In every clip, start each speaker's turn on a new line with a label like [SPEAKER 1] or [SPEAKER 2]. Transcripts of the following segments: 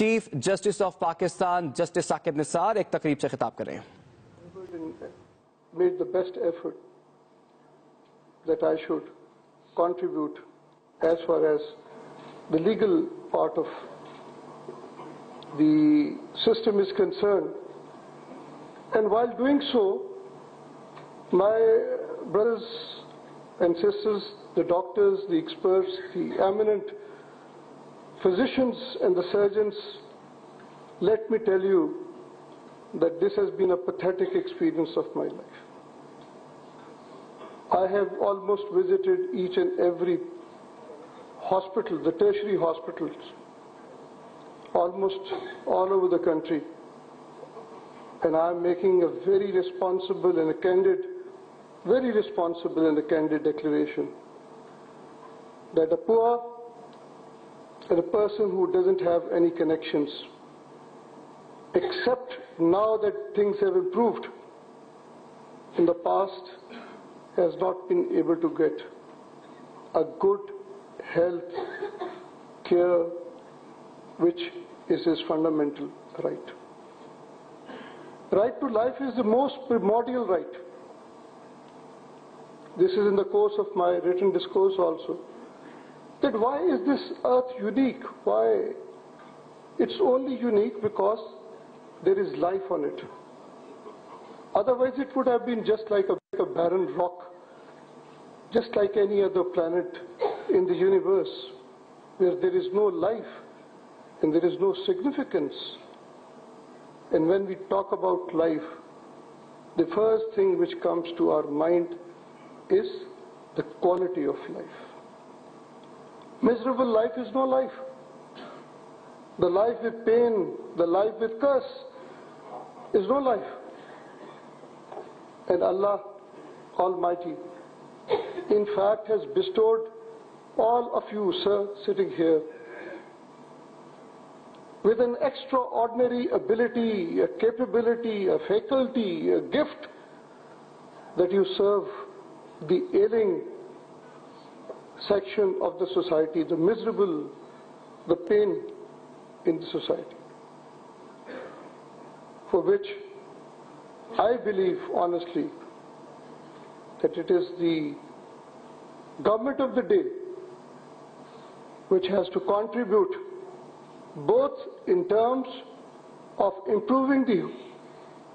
[SPEAKER 1] Chief justice of Pakistan justice Saqib Nisar एक तकरीब से खिताब कर रहे हैं।
[SPEAKER 2] Made the best effort that I should contribute as far as the legal part of the system is concerned. And while doing so, my brothers and sisters, the doctors, the experts, the eminent physicians and the surgeons, let me tell you that this has been a pathetic experience of my life. I have almost visited each and every hospital, the tertiary hospitals, almost all over the country. And I am making a very responsible and a candid declaration that a poor and a person who doesn't have any connections, except now that things have improved, in the past has not been able to get a good health care, which is his fundamental right. Right to life is the most primordial right. This is in the course of my written discourse also. That why is this earth unique? Why? It's only unique because there is life on it. Otherwise it would have been just like a barren rock, just like any other planet in the universe, where there is no life and there is no significance. And when we talk about life, the first thing which comes to our mind is the quality of life. Miserable life is no life. The life with pain, the life with curse is no life. And Allah Almighty, in fact, has bestowed all of you, sir, sitting here, with an extraordinary ability, a capability, a faculty, a gift, that you serve the ailing section of the society, the miserable, the pain in the society, for which I believe honestly that it is the government of the day which has to contribute both in terms of improving the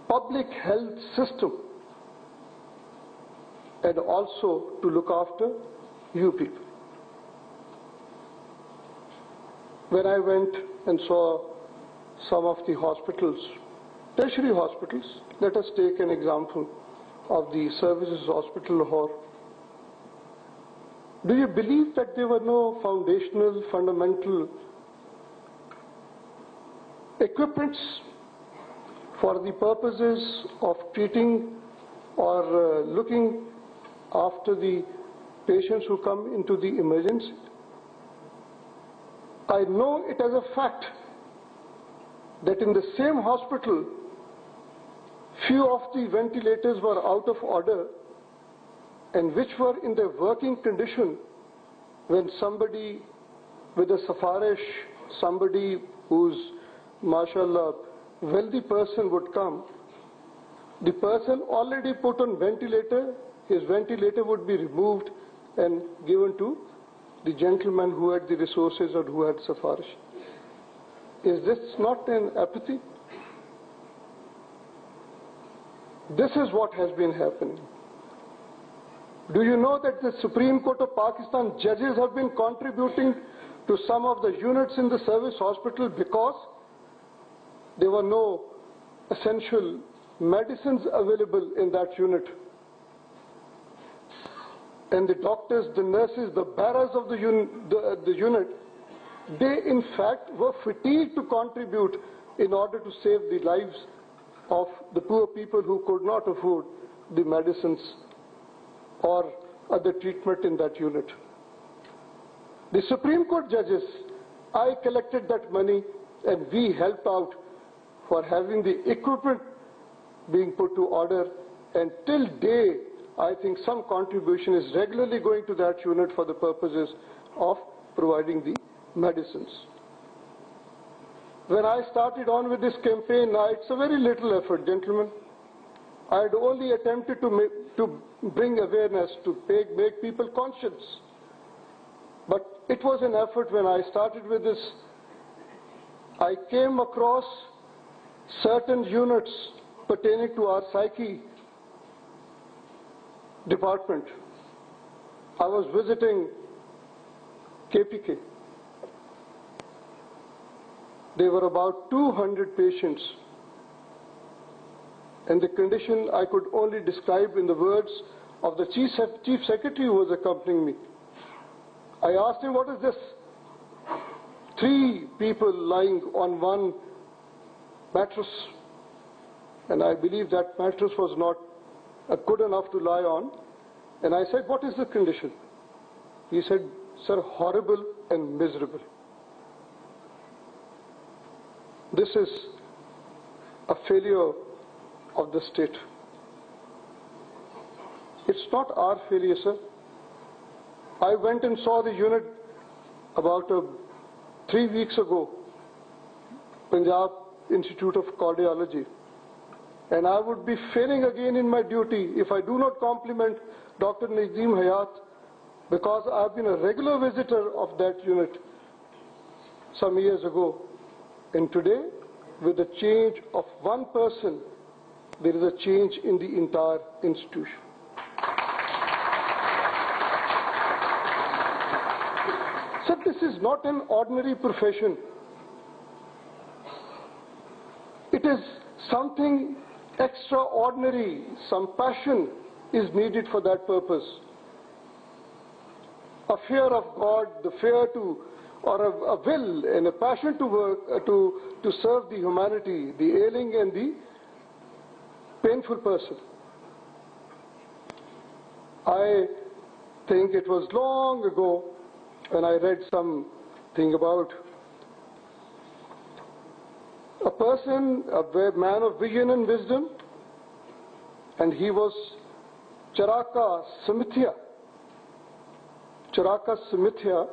[SPEAKER 2] public health system and also to look after you people. When I went and saw some of the hospitals, tertiary hospitals, let us take an example of the Services Hospital Lahore. Do you believe that there were no foundational, fundamental equipments for the purposes of treating or looking after the patients who come into the emergency? I know it as a fact that in the same hospital, few of the ventilators were out of order and which were in their working condition when somebody with a safarish, somebody who's, mashallah, wealthy person would come, the person already put on ventilator, his ventilator would be removed and given to the gentleman who had the resources or who had safarish. Is this not an apathy? This is what has been happening. Do you know that the Supreme Court of Pakistan judges have been contributing to some of the units in the service hospital because there were no essential medicines available in that unit? And the doctors, the nurses, the bearers of the unit, they in fact were fatigued to contribute in order to save the lives of the poor people who could not afford the medicines or other treatment in that unit. The Supreme Court judges, I collected that money and we helped out for having the equipment being put to order, and till day I think some contribution is regularly going to that unit for the purposes of providing the medicines. when I started on with this campaign, it's a very little effort, gentlemen. I had only attempted to bring awareness, to make people conscious. But it was an effort when I started with this. I came across certain units pertaining to our psyche department. I was visiting KPK. There were about 200 patients, and the condition I could only describe in the words of the Chief Secretary who was accompanying me. I asked him, what is this? 3 people lying on one mattress, and I believe that mattress was not good enough to lie on. And I said, what is the condition? He said, sir, horrible and miserable. This is a failure of the state. It's not our failure, sir. I went and saw the unit about 3 weeks ago, Punjab Institute of Cardiology. And I would be failing again in my duty if I do not compliment Dr. Nazeem Hayat, because I've been a regular visitor of that unit some years ago. And today, with the change of one person, there is a change in the entire institution. So this is not an ordinary profession. It is something extraordinary. Some passion is needed for that purpose. A fear of God, the fear to, or a will and a passion to work, to serve the humanity, the ailing and the painful person. I think it was long ago when I read something about a person, a man of vision and wisdom, and he was Charaka Samithya. Charaka Samithya